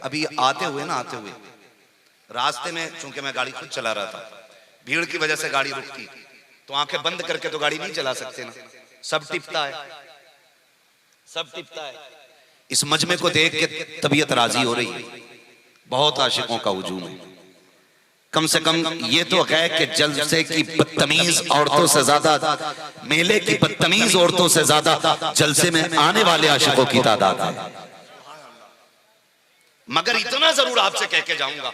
अभी आते हुए रास्ते में, चूंकि मैं गाड़ी खुद चला रहा था, भीड़ की वजह से गाड़ी रुकती, तो आंखें बंद करके तो गाड़ी नहीं चला सकते ना, सब टिपता है, सब टिपता है। इस मजमे को देख के तबीयत राजी हो रही है, बहुत आशिकों का हुजूम है। कम से कम ये तो है कि जलसे की बदतमीज औरतों से ज्यादा, मेले की बदतमीज औरतों से ज्यादा जलसे में आने वाले आशिकों की तादाद है। मगर इतना जरूर आपसे कह के जाऊंगा,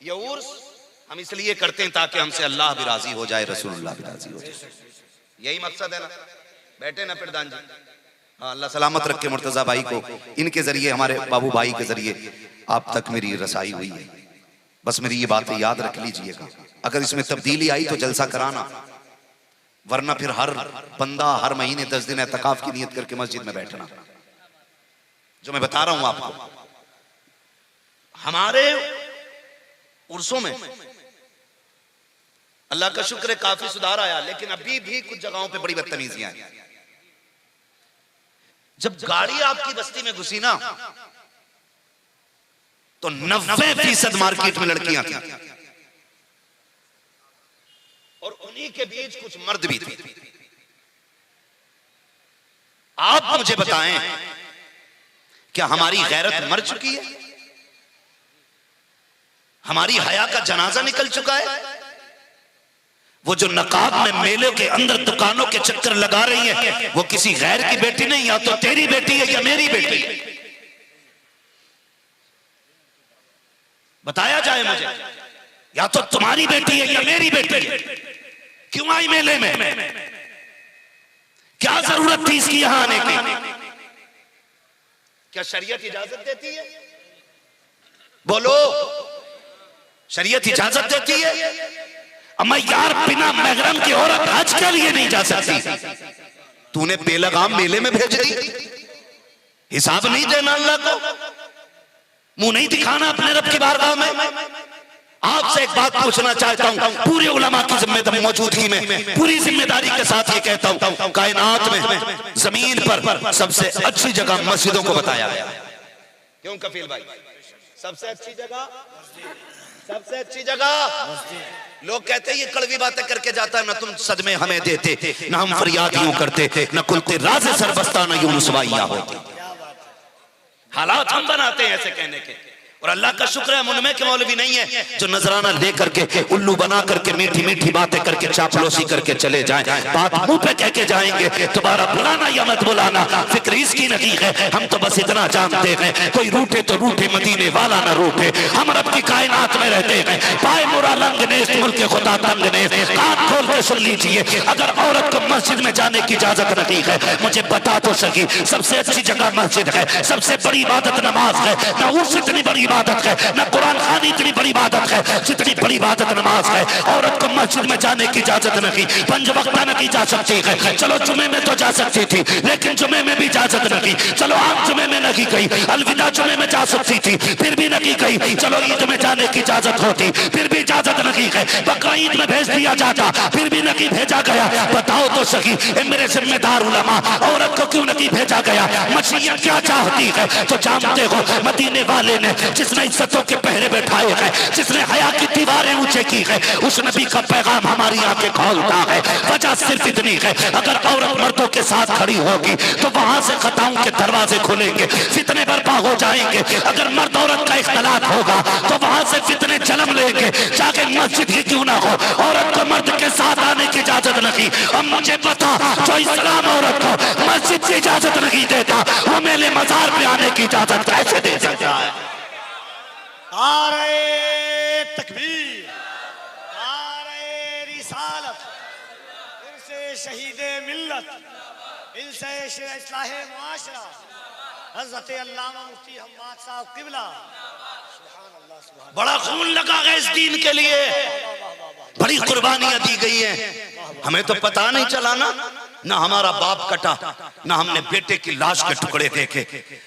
ये उर्स हम इसलिए करते हैं ताकि हमसे अल्लाह भी राजी हो जाए, रसूलुल्लाह भी राजी हो जाए। यही मकसद है ना। बैठे ना प्रधान जी, हाँ, अल्लाह सलामत रखे मुर्तजा भाई को, इनके जरिए, हमारे बाबू भाई के जरिए आप तक मेरी रसाई हुई है। बस मेरी ये बातें याद रख लीजिएगा। अगर इसमें तब्दीली आई तो जलसा कराना, वरना फिर हर बंदा हर महीने 10 दिन एतकाफ की नियत करके मस्जिद में बैठना। जो मैं बता रहा हूं आपको, हमारे उर्सों में अल्लाह का शुक्र है काफी सुधार आया, लेकिन अभी भी कुछ जगहों पे बड़ी बदतमीजियां हैं। जब गाड़ी आपकी बस्ती में घुसी ना, तो 90% मार्केट में लड़कियां थी, और उन्हीं के बीच कुछ मर्द भी थे। आप मुझे बताएं, क्या हमारी गैरत मर चुकी है? हमारी हया का जनाजा निकल चुका है? वो जो नकाब में मेले के अंदर दुकानों के चक्कर लगा रही है, वो किसी गैर की बेटी नहीं, या तो तेरी बेटी है या मेरी बेटी है। बताया जाए मुझे, या तो तुम्हारी बेटी है या मेरी बेटी है। क्यों आई मेले में? क्या जरूरत थी इसकी यहां आने की? क्या शरीयत इजाजत देती है? बोलो, शरीयत इजाजत देती है? अम्मा यार, बिना महरम की औरत हज के लिए नहीं जा सकती। तूने बेलगाम मेले में भेज दी, हिसाब नहीं देना अल्लाह को, मुंह नहीं दिखाना अपने रब की बारगाह में। आपसे एक बात पूछना चाहता हूं, पूरे उलमा की जिम्मेदारी मौजूदगी में पूरी जिम्मेदारी के साथ ये कहता हूं, कायनात में जमीन पर सबसे अच्छी जगह मस्जिदों को बताया गया। क्यों कफील भाई? सबसे अच्छी जगह, सबसे अच्छी जगह। लोग कहते हैं ये कड़वी बातें करके जाता है, ना तुम सदमे हमें देते, ना हम फरियाद यूं करते, ना कुलते राज़े सरबस्ता, ना यूं रुसवाइयां होती। हालात हम बनाते हैं ऐसे कहने के। और अल्लाह का शुक्र है मुनमे के मौलवी नहीं है जो नजराना ले करके उल्लू बना करके मीठी मीठी बातें करके चापलूसी करके चले जाएं। बात मुंह पे कह के जाएंगे, दोबारा बुलाना या मत बुलाना फिक्र इसकी नहीं है। हम तो बस इतना जानते हैं, कोई रूठे तो रूठे, मदीने वाला ना रूठे। हम रब की कायनात में रहते हैं। पाए मुरा लंग ने मुल्क खुदा तंग ने, कान खोल के सुन लीजिए, अगर औरत को मस्जिद में जाने की इजाजत नहीं है, मुझे बता तो सकी सबसे अच्छी जगह मस्जिद है, सबसे बड़ी इबादत नमाज है। ना उर्स इतनी बड़ी इबादत है, ना कुरान खानी इतनी बड़ी इबादत है जितनी बड़ी इबादत नमाज है। औरत को मस्जिद में जाने की इजाजत नहीं, 5 वक्त नहीं जा सकती है। चलो जुमे में तो जा सकती थी, लेकिन जुमे में भी इजाजत नहीं। चलो आप जुमे में नहीं गई, अलविदा जुमे में जा सकती थी, फिर भी नहीं गई। चलो ईद में जाने की इजाजत होती, फिर भी इजाजत नहीं है। बकरा ईद में भेज दिया जाता, फिर भी नहीं भेजा गया। बताओ तो सही मेरे जिम्मेदार उलमा, औरत को क्यों नहीं भेजा गया? मछलियां क्या चाहती है? तो जानते हो मदीने वाले ने जिसने इज्जतों के पहरे बैठाए हैं, जिसने हया की दीवारें ऊंचे की है, उस नबी का पैगाम हमारी आंखें खोलता है। वजह सिर्फ इतनी है, अगर औरत मर्दों के साथ खड़ी होगी तो वहां से खताओं के दरवाजे खुलेंगे, फितने बर्पा हो जाएंगे। अगर मर्द औरत का इख्तलाफ होगा तो वहां से फितने जन्म लेंगे, चाहे मस्जिद ही क्यों ना हो। औरत को मर्द के साथ आने की इजाजत नहीं। अब मुझे पता, जो इस्लाम औरत को मस्जिद की इजाजत नहीं देता, वो मेरे मजार पे आने की इजाजत कैसे दे सकता है? नारे तकबीर, नारे रिसालत, इनसे शहीदे मिल्लत, इनसे इस्लाहे मुआशरा, हज़रत अल्लामा मुफ्ती हम्माद साहब किबला। बड़ा खून लगा है इस दीन के लिए, बड़ी कुर्बानियां दी गई हैं। हमें तो पता नहीं चला ना, ना हमारा बाप कटा, ना हमने बेटे की लाश के टुकड़े देखे,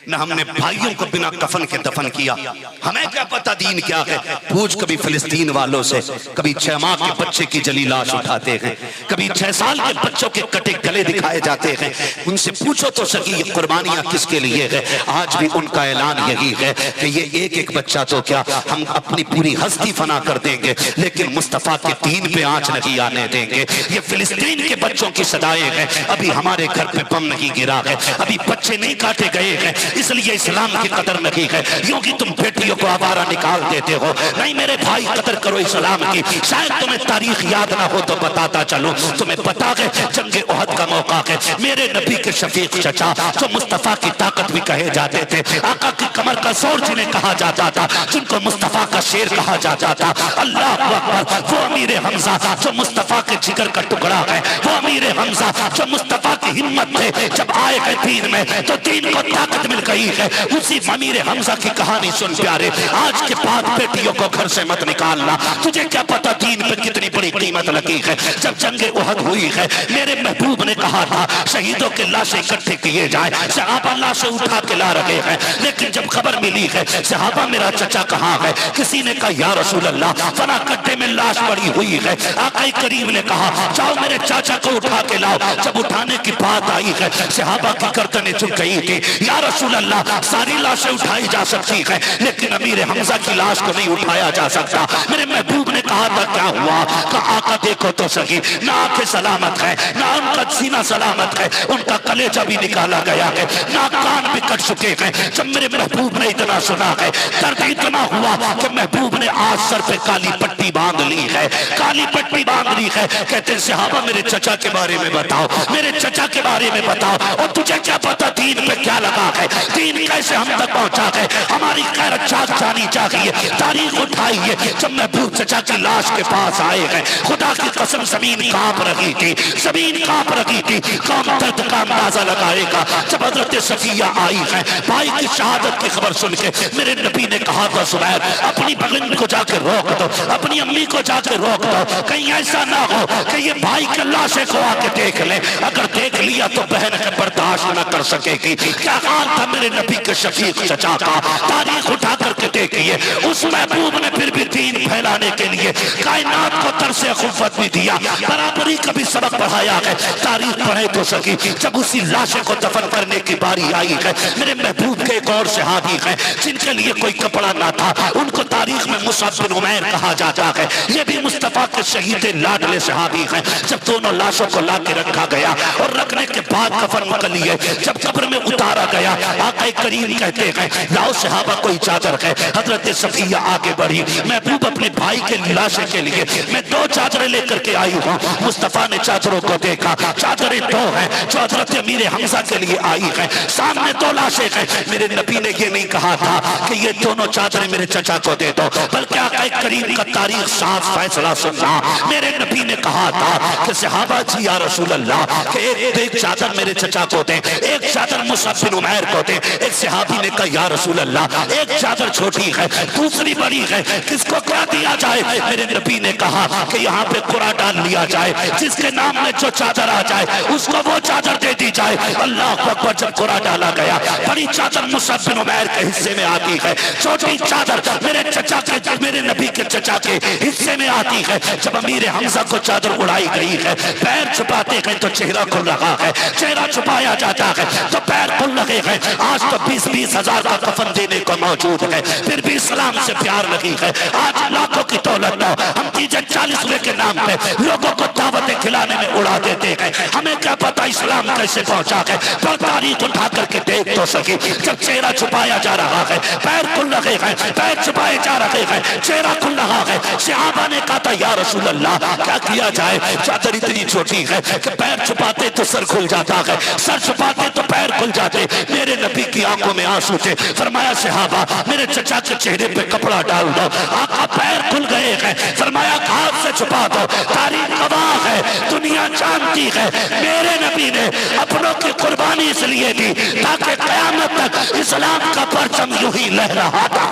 ना हमने भाइयों को बिना कफन के दफन किया। हमें क्या पता दीन क्या है। पूछ कभी फिलिस्तीन वालों से, कभी 6 माह के बच्चे की जली लाश उठाते हैं, कभी 6 साल के बच्चों के कटे गले दिखाए जाते हैं। उनसे पूछो तो सही ये कुर्बानियां किसके लिए है। आज भी उनका ऐलान यही है कि ये एक एक बच्चा तो क्या, हम अपनी पूरी हस्ती फना कर देंगे, लेकिन मुस्तफा के दीन पे आंच नहीं आने देंगे। ये फिलिस्तीन के बच्चों की सदाएं हैं। अभी हमारे घर पे बम नहीं गिरा है, अभी बच्चे नहीं काटे गए हैं, इसलिए इस्लाम की कदर नहीं है। यूं कि तुम बेटियों को आवारा निकाल देते हो। नहीं मेरे भाई, कदर करो इस्लाम की। शायद तुम्हें तारीख याद ना हो तो बताता चलो, तुम्हें पता है जंगे उहद का मौका है। मेरे नबी के शफीक चचा जो मुस्तफा की ताकत भी कहे जाते थे, आका की कमर का जोर जिन्हें कहा जाता था, जिनको मुस्तफा का शेर कहा जाता था, अल्लाह अकबर, वो अमीर हमजा जो मुस्तफा के जिगर का टुकड़ा है, वो अमीर हमजा जो मुस्तफा की हिम्मत थे। जब आए गए दीन में तो दीन को ताकत मिल गई है। उसी अमीर हमजा की कहानी सुन प्यारे, आज के बाद बेटियों को घर से मत निकालना। तुझे क्या पता दीन पे कितनी बड़ी कीमत लगी है। जब जंगे उहद हुई है, मेरे महबूब ने कहा था शहीदों के लाशें इकट्ठे किए जाए। सहाबा लाशें उठा के ला रहे हैं, लेकिन जब खबर मिली है सहाबा मेरा चचा कहाँ है, किसी ने कहा या रसूल अल्लाह फला गड्ढे में लाश पड़ी हुई है। आका करीम ने कहा जाओ मेरे चाचा को उठा के लाओ। जब उठाने की बात आई है, सहाबा की गर्दनें झुक गई थी। या रसूल अल्लाह सारी लाशें उठाई जा सकती है, लेकिन अमीर हमजा की लाश को नहीं उठाया जा सकता। मेरे महबूब ने कहा था क्या हुआ? कहा आका देखो तो सही, ना आंखें सलामत है, ना उनका सीना सलामत है, उनका कलेजा भी निकाला गया है, ना कान भी कट चुके हैं। जब मेरे महबूब ने इतना सुना है, दर्द इतना हुआ कि महबूब ने आज सर पे काली पट्टी बांध ली है, काली पट्टी बांध ली है। कहते सहाबा मेरे चचा के बारे में बताओ, मेरे चचा के बारे में बताओ। और तुझे क्या पता दीन पे क्या लगा है, दीन कैसे हम तक पहुंचा है। हमारी खैरत जाग जानी चाहिए, तारीख उठाइए। जब महबूब चचा की लाश के पास आए हैं, खुदा की कसम जमीन कांप रही थी, जमीन कांप रही थी। कौन दर्द का अंदाजा लगाएगा। जब हजरत सफिया आई है, भाई की शहादत की खबर सुन के मेरे नबी ने कहा था सुबैर अपनी बहन को जाकर रोक दो, अपनी अम्मी को जाकर रोक दो, कहीं ऐसा ना हो कि ये भाई के लाशे को आके देख ले। अगर देख लिया तो बहन के बर्दाश्त न कर सकेगी। क्या हाल था मेरे नबी के शफीक चचा का। तारीख उठा करके देखिए, उस महबूब ने फिर भी दीन फैलाने के लिए कायनात को तरस खुफत भी दिया, बराबरी का भी सबक पढ़ाया है। तारीख पढ़े तो सकी। जब उसी लाशे को दफन करने की बारी आई है, मेरे महबूब के एक और सहाबी है जिनके लिए कोई कपड़ा ना था, उनको तारीख में मुसअब बिन उमैर कहा जाता है। ये भी मुस्तफा के शहीद लाडले सहाबी हैं। जब दोनों लाशों को ला के रखा गया और रखने के बाद कफन कर लिए, जब कब्र में उतारा गया, आका करीम कहते हैं लाओ सहाबा कोई चादर है। हजरत सफिया आगे बढ़ी, महबूब अपने भाई के लाशे के लिए मैं 2 चादरें लेकर के आई हूँ। मुस्तफा ने चादरों को देखा, चादरें 2 हैं जो हजरत अमीर हमजा के लिए आई है। सामने 2 लाशें हैं। मेरे नबी ने ये नहीं कहा था कि ये दोनों चादरें मेरे चचा को दे दो, बल्कि आका करीम का तारीख साफ फैसला सुनना। मेरे नबी ने कहा था कि सहाबा जी या रसूल अल्लाह कि एक चादर मेरे चचा को दे, एक चादर मुसअब बिन उमैर को दे। एक सहाबी ने कहा या रसूल अल्लाह एक चादर छोटी है, दूसरी बड़ी है, किसको क्या दिया जाए? मेरे नबी ने कहा कि यहाँ पे कुरा डाल लिया जाए, जिसके नाम में जो चादर आ जाए उसको वो चादर दे दी जाए। अल्लाह अकबर। जब कुरा डाला गया, बड़ी चादर मुसअब बिन उमैर के हिस्से में आती है, छोटी चादर मेरे चचा के, मेरे नबी के चचा के हिस्से में आती है। जब अमीर हमजा को चादर उड़ाई गई है, पैर छुपाते हैं तो चेहरा खुल रहा है, चेहरा छुपाया जाता है तो पैर खुल रहे हैं। आज तो 20-20 हजार का कफन देने को मौजूद है, फिर भी इस्लाम से प्यार नहीं है। आज लाखों की दौलत हम 40 के नाम पे लोगों को दावतें खिलाने में उड़ा देते हैं। हमें क्या पता इस्लाम कैसे पहुंचा है। पर तारीख उठा करके देख तो सके। जब चेहरा छुपाया जा रहा है, पैर खुल रहे हैं, पैर छुपाए जा रहे हैं, चेहरा खुल रहा है। सहाबा ने कहा था या रसूल अल्लाह क्या किया जाए? चादर इतनी छोटी है कि पैर छुपाते तो सर खुल जाता है, सर छुपाते तो पैर खुल जाते। मेरे नबी की आंखों में आंसू थे। फरमाया सहाबा मेरे चचा के चेहरे पे कपड़ा डाल दो। आका पैर खुल गए हैं। फरमाया हाथ से छुपा दो। तारीख गवाह है, दुनिया जानती है, मेरे नबी ने अपनों की कुर्बानी इसलिए दी ताकि कयामत तक इस्लाम का परचम यूं ही लहराता।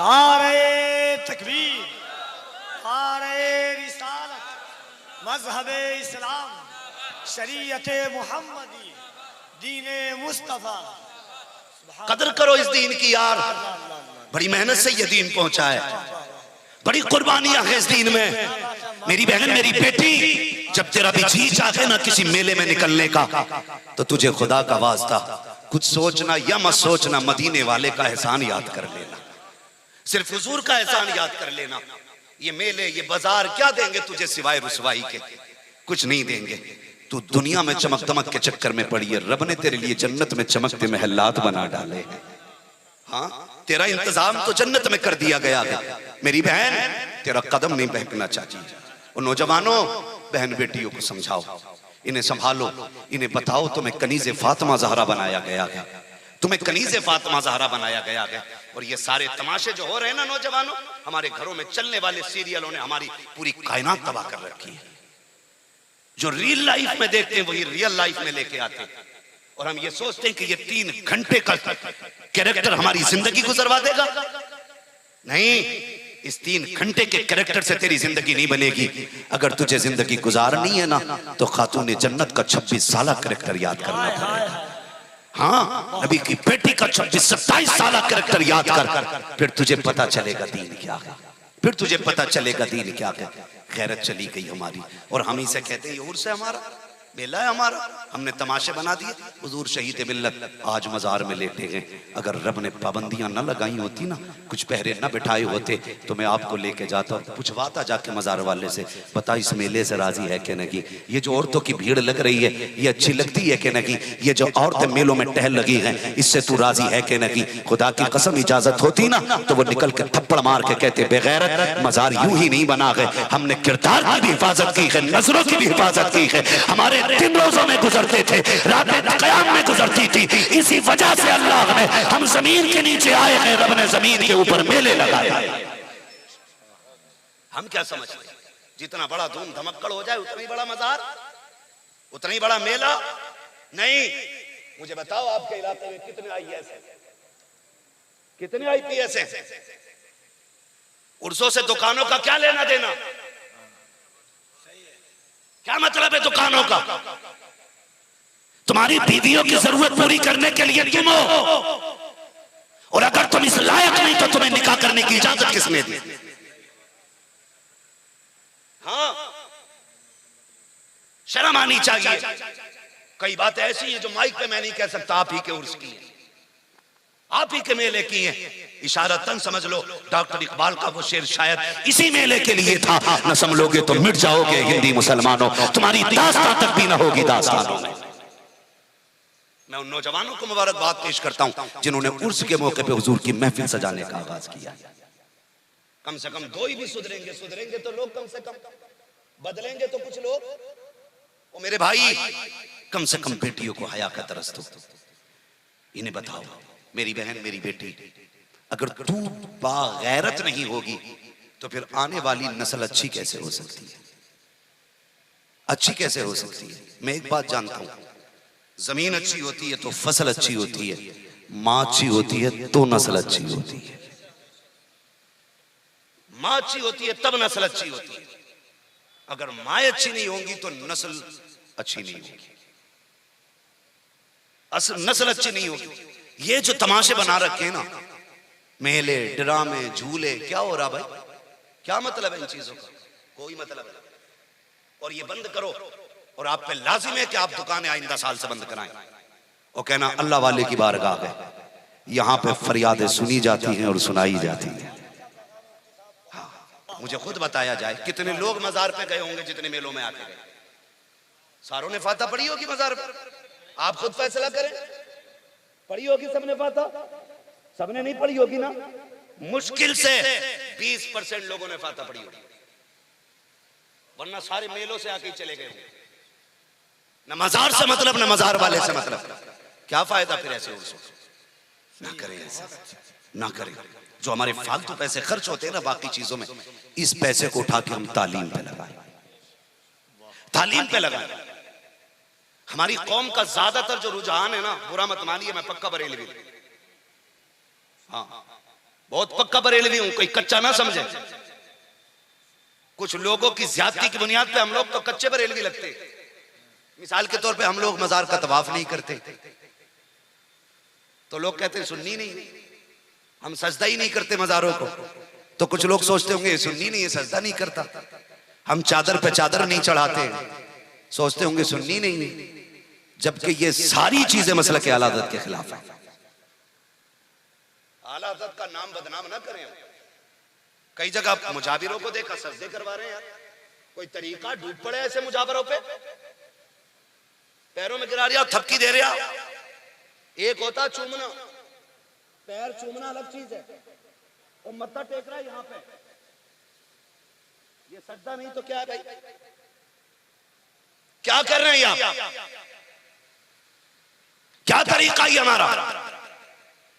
नारे तकबीर, नारे रिसालत, मजहबे इस्लाम शरीयते मुहम्मदी, दीने मुस्तफा। कदर करो इस दीन की यार, बड़ी मेहनत से ये दीन पहुंचा है, बड़ी कुर्बानियां हैं इस दीन में। मेरी बहन, मेरी बेटी, जब तेरा भी जी चाहे ना किसी मेले में निकलने का, तो तुझे खुदा का वास्ता कुछ सोचना या मत सोचना, मदीने वाले का एहसान याद कर लेना, सिर्फ हुजूर का एहसान याद कर लेना। ये मेले, ये बाजार क्या देंगे तुझे सिवाय रुसवाई के? कुछ नहीं देंगे। तू दुनिया में चमक दमक के चक्कर में पड़ी है, रब ने तेरे लिए जन्नत में चमकते महलात बना डाले हैं। हाँ, तेरा इंतजाम तो जन्नत में कर दिया गया है। मेरी बहन, तेरा कदम नहीं बहकना चाहिए। और नौजवानों, बहन बेटियों को समझाओ, इन्हें संभालो, इन्हें बताओ तुम्हें कनीज़े फातिमा ज़हरा बनाया गया है, तुम्हें कनीज़े फातिमा ज़हरा बनाया गया है। और ये सारे तमाशे जो हो रहे हैं ना नौजवानों, हमारे घरों में चलने वाले सीरियलों ने हमारी पूरी कायनात तबाह कर रखी है। जो रियल लाइफ में देखते हैं वही रियल लाइफ में लेके आते हैं, और हम ये सोचते हैं कि ये 3 घंटे का कैरेक्टर हमारी जिंदगी गुजरवा देगा। नहीं, इस 3 घंटे के कैरेक्टर से तेरी जिंदगी नहीं बनेगी। अगर तुझे जिंदगी गुजारनी है ना, तो खातून जन्नत का 26 साल कैरेक्टर याद करना पड़ेगा। हाँ, नबी की बेटी का 26-27 साल कैरेक्टर याद कर, फिर तुझे पता चलेगा दीन क्या है, फिर तुझे पता चलेगा दीन क्या है। गैरत चली गई हमारी, और हम ही से कहते हैं ये उर्स है हमारा, मेला है हमारा, हमने तमाशे बना दिए। हुजूर शहीद मिल्लत आज मजार में लेटे गए। अगर रब ने पाबंदियां न लगाई होती ना, कुछ पहरे न बिठाए होते, तो मैं आपको लेके जाता और पूछवाता जाके मजार वाले से, बता इस मेले से राजी है कि नहीं? ये जो औरतों की भीड़ लग रही है, ये अच्छी लगती है कि नहीं? ये जो औरतें मेलों में टहल लगी हैं, इससे तू राजी है कि नहीं? खुदा की कसम, इजाजत होती ना तो वो निकल के थप्पड़ मार के कहते, बेगैरत, मजार यूं ही नहीं बना गए, हमने किरदार की भी हिफाजत की है, नजरों की भी हिफाजत की है। हमारे 3 रोजों में गुजरते थे, रातें क़याम में गुजरती थी। इसी वजह से अल्लाह ने, हम जमीन के नीचे आए हैं, रब ने जमीन के ऊपर मेले लगाए। हम क्या समझते हैं, जितना बड़ा धूम धमक्कड़ हो जाए उतना ही बड़ा मजार, उतना ही बड़ा मेला? नहीं। मुझे बताओ, आपके इलाके में कितने IAS हैं, कितने IPS हैं? उर्सों से दुकानों का क्या लेना देना? क्या मतलब है दुकानों का? तुम्हारी बीवियों की जरूरत पूरी करने के लिए तुम हो, और अगर तुम इस लायक नहीं तो तुम्हें निकाह करने की इजाजत किसने दी? हाँ, शर्म आनी चाहिए। कई बातें ऐसी हैं जो माइक पे मैं नहीं कह सकता, आप ही के उर्स की है, आप ही के मेले की है। इशारतन समझ लो, डॉक्टर इकबाल का वो शेर शायद इसी मेले के लिए था, न संभलोगे तो मिट जाओगे हिंदी मुसलमानों, तुम्हारी दास्तां तक भी न होगी दास्तानों में। मैं उन नौजवानों को मुबारकबाद पेश करता हूं जिन्होंने उर्स के मौके पे हुजूर की महफिल सजाने का आगाज किया। कम से कम 2 ही भी सुधरेंगे, सुधरेंगे तो लोग, कम से कम बदलेंगे तो कुछ लोग। ओ मेरे भाई, कम से कम बेटियों को हया का दरस दो। इन्हें बताओ, मेरी बहन, मेरी बेटी, अगर तू बागैरत नहीं होगी तो फिर आने वाली नस्ल अच्छी कैसे हो सकती है? अच्छी कैसे हो सकती है? मैं एक बात जानता हूं, जमीन अच्छी होती है तो फसल अच्छी होती है, मां अच्छी होती है तो नस्ल अच्छी होती है। मां अच्छी होती है तब नस्ल अच्छी होती है। अगर मां अच्छी नहीं होंगी तो नस्ल अच्छी नहीं होगी, नस्ल अच्छी नहीं होगी। ये जो तमाशे बना रखे हैं ना, मेले, ड्रामे, झूले, क्या हो रहा भाई? क्या मतलब है इन चीजों का? कोई मतलब नहीं। और ये बंद करो, और आप पे लाजिम है कि आप दुकानें आइंदा साल से बंद कराएं और कहना अल्लाह वाले की बारगाह है, यहां पे फरियादें सुनी जाती हैं और सुनाई जाती हैं। हाँ, मुझे खुद बताया जाए कितने लोग मजार पे गए होंगे जितने मेलों में आके गए? सारों ने फाता पढ़ी होगी मजार पर? आप खुद फैसला करें, पढ़ी होगी सबने फाता? सबने नहीं पढ़ी होगी ना? मुश्किल से 20% लोगों ने फाता पढ़ी होगी, वरना सारे मेलों से आके चले गए होंगे। न मजार से मतलब, न मजार वाले से मतलब। क्या फायदा फिर ऐसे? ना करें ऐसा, ना करें। जो हमारे फालतू पैसे खर्च होते हैं ना बाकी चीजों में, इस पैसे को उठा के हम तालीम पे लगाएं, तालीम पे लगाएं। हमारी कौम का ज्यादातर जो रुझान है ना, बुरा मत मानिए, मैं पक्का बरेलवी, हाँ बहुत पक्का बरेलवी हूं, कोई कच्चा ना समझे। कुछ लोगों की ज्यादती की बुनियाद पे हम लोग तो कच्चे बरेलवी लगते, मिसाल के तौर पे हम लोग मजार का तवाफ नहीं करते तो लोग कहते हैं सुन्नी नहीं, हम सजदा ही नहीं करते मजारों को, तो कुछ लोग सोचते होंगे सुन्नी नहीं है, सजदा नहीं करता। हम चादर पे चादर नहीं चढ़ाते, सोचते होंगे सुन्नी नहीं है, जबकि ये सारी चीजें मसलक आला हज़रत के खिलाफ है। आला हज़रत का नाम बदनाम ना करें। कई जगह मुजाबिरों को देखा सजदे करवा रहे हैं यार, कोई तरीका डूब पड़े ऐसे मुजाबिरों पे, पैरों में गिरा रहा थपकी दे रहा। एक होता चूमना, पैर चूमना अलग चीज है, और मत्था टेक रहा है यहां पे, ये सजदा नहीं तो क्या है भाई? क्या कर रहे हैं आप? क्या तरीका है हमारा?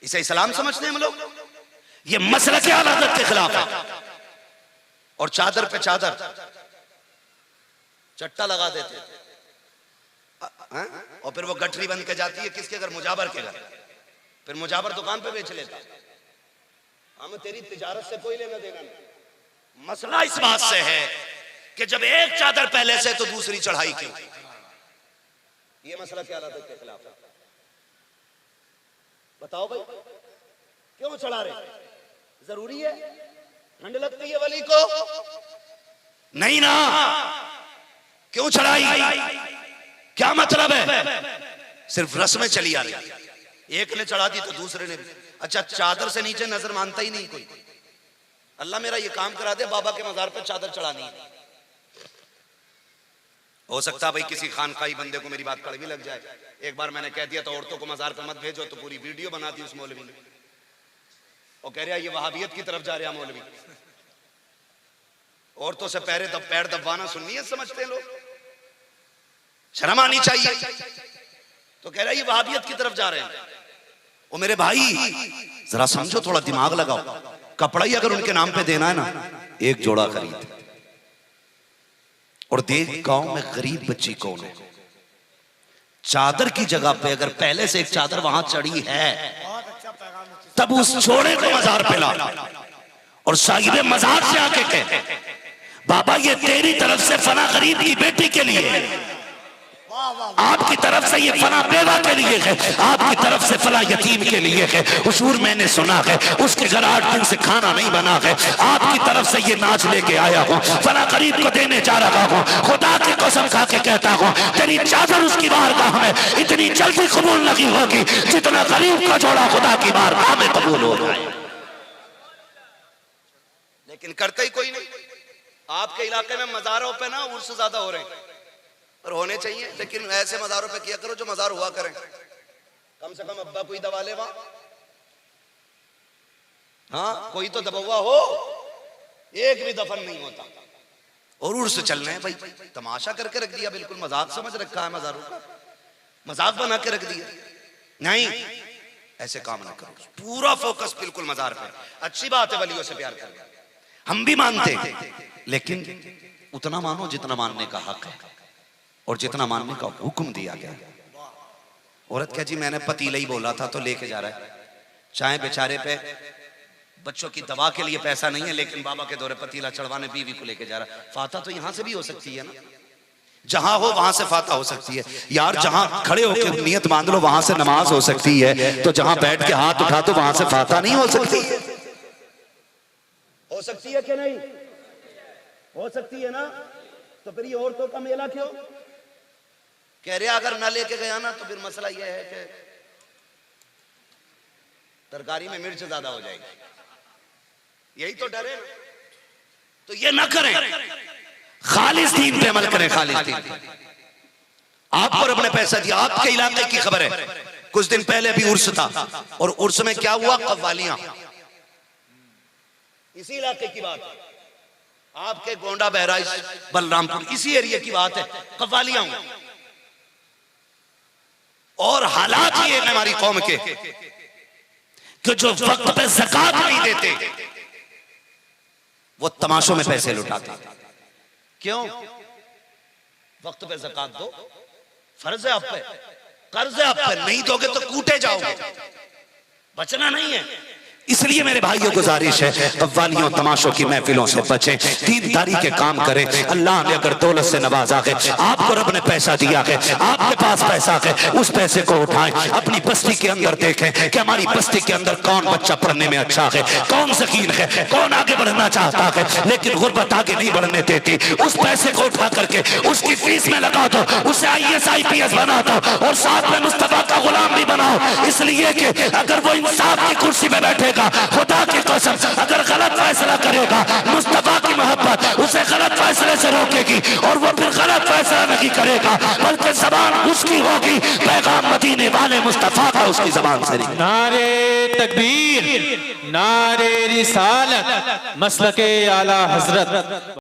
इसे इस्लाम समझते हैं हम लोग? ये मसलक आला हज़रत के खिलाफ है। और चादर पे चादर चट्टा लगा देते हैं, और फिर वो गठरी बन के जाती है किसके घर? मुजाबर के घर। फिर मुजाबर दुकान पे बेच लेता। हमें तेरी तिजारत से कोई लेना देना नहीं। मसला इस बात से है कि जब एक चादर पहले से तो दूसरी चढ़ाई क्यों? ये मसला क्या आला के खिलाफ है? बताओ भाई, क्यों चढ़ा रहे? जरूरी है? ठंड लगती है वली को? नहीं ना, क्यों चढ़ाई? क्या मतलब है? सिर्फ रस्में चली आ रही। एक ने चढ़ा दी तो दूसरे ने भी। अच्छा, चादर से नीचे नजर मानता ही नहीं कोई। अल्लाह मेरा ये काम करा दे, बाबा के मजार पे चादर चढ़ानी है। हो सकता है भाई किसी खानकाई बंदे को मेरी बात कड़वी लग जाए। एक बार मैंने कह दिया तो औरतों को मजार पे मत भेजो, तो पूरी वीडियो बना दी उस मौलवी ने। और कह रहा ये वहाबियत की तरफ जा रहा मौलवी। औरतों से पैर दबाना सुन्नियत समझते हैं लोग, शर्म आनी चाहिए। तो कह रहा ये वहाबियत की तरफ जा रहे हैं। ओ मेरे भाई जरा समझो, थोड़ा दिमाग लगाओ। कपड़ा ही अगर उनके नाम पे देना है ना, एक जोड़ा खरीद और देख गांव में गरीब बच्ची कौन है। चादर की जगह पे अगर पहले से एक चादर वहां चढ़ी है, तब उस जोड़े को मजार पे ला और साहिब मजार से आके कहे बाबा ये तेरी तरफ से फना गरीब की बेटी के लिए है, आपकी तरफ से ये फला बेवा के लिए है, आपकी तरफ से फला यतीम के लिए है। हुजूर मैंने सुना है उसके घर 8 दिन से खाना नहीं बना है, आपकी तरफ से ये नाच लेके आया हूँ, फला गरीब को देने जा रहा हूँ। खुदा की कसम खा के कहता हूँ तेरी चादर उसकी बारगाह में इतनी जल्दी कबूल नहीं होगी जितना गरीब का जोड़ा खुदा की बारगाह में कबूल हो जाए। लेकिन करते ही कोई नहीं। आपके इलाके में मजारों पे ना उर्स ज्यादा हो रहे हैं और होने चाहिए, लेकिन ऐसे मजारों पे किया करो जो मजार हुआ करें। कम से कम अब्बा कोई दबा ले वहां, हाँ कोई तो दबा हो, एक भी दफन नहीं होता। और उर्स चल रहे हैं भाई, तमाशा करके रख दिया, बिल्कुल मजाक समझ रखा है मजारों का, मजाक बना के रख दिया। नहीं, ऐसे काम ना करो, पूरा फोकस बिल्कुल मजार पे। अच्छी बात है वलियों से प्यार करना, हम भी मानते हैं, लेकिन उतना मानो जितना मानने का हक है और जितना मानने का हुक्म दिया गया। औरत क्या जी मैंने पतीला ही बोला था तो लेके जा रहा है, चाहे बेचारे पे बच्चों की दवा के लिए पैसा नहीं है, लेकिन बाबा के दौरे पतीला चढ़वाने बीवी को लेके जा रहा है। फाता तो यहां से भी हो सकती है ना, जहां हो वहां से फाता हो सकती है यार। जहां खड़े होकर नियत मान लो वहां से नमाज हो सकती है, तो जहां बैठ के हाथ उठा तो वहां से फाता नहीं हो सकती? हो सकती है कि नहीं? हो सकती है ना। तो फिर ये औरतों का मेला क्यों? कह रहे अगर ना लेके गया ना तो फिर मसला यह है कि तरकारी में मिर्च ज्यादा हो जाएगी, यही तो डर है। तो ये ना करें, खालिस दीन पे अमल करें। खालिस दीन आप और अपने पैसा दिया। आपके इलाके की खबर है, कुछ दिन पहले अभी उर्स था और उर्स में क्या हुआ? कव्वालियां। इसी इलाके की बात है, आपके गोंडा बहराइच बलरामपुर इसी एरिया की बात है। कव्वालियां और हालात ये है हमारी कौम के कि जो वक्त पे ज़कात नहीं देते वो तमाशों में पैसे लुटाते। क्यों? वक्त पे ज़कात दो, फर्ज है आप पे, कर्ज है आप पे, नहीं दोगे तो कूटे जाओगे, बचना नहीं है। इसलिए मेरे भाइयों गुजारिश है, कव्वालियों तमाशों की महफिलों से बचें, दीनदारी के काम करें। अल्लाह ने अगर दौलत से नवाजा है, आपको रब ने पैसा दिया है, आपके पास पैसा है, उस पैसे को उठाएं, अपनी बस्ती के अंदर देखें कि हमारी बस्ती के अंदर कौन बच्चा पढ़ने में अच्छा है, कौन शकीन है, कौन आगे बढ़ना चाहता है लेकिन गुर्बत आगे नहीं बढ़ने देती। उस पैसे को उठा करके उसकी फीस में लगा दो, उसे IAS IPS बना दो और साथ में मुस्तफा का गुलाम भी बनाओ। इसलिए कि अगर वो इंसाफ की कुर्सी में बैठेगा, खुदा की कसम अगर गलत फैसला करेगा, मुस्तफा की मोहब्बत उसे गलत फैसले से रोकेगी और वो फिर गलत फैसला नहीं करेगा, बल्कि जबान उसकी होगी, पैगाम मदीने वाले मुस्तफा का उसकी जबान से निकलेगा। नारे तकबीर, नारे रिसालत, मसलके आला हजरत।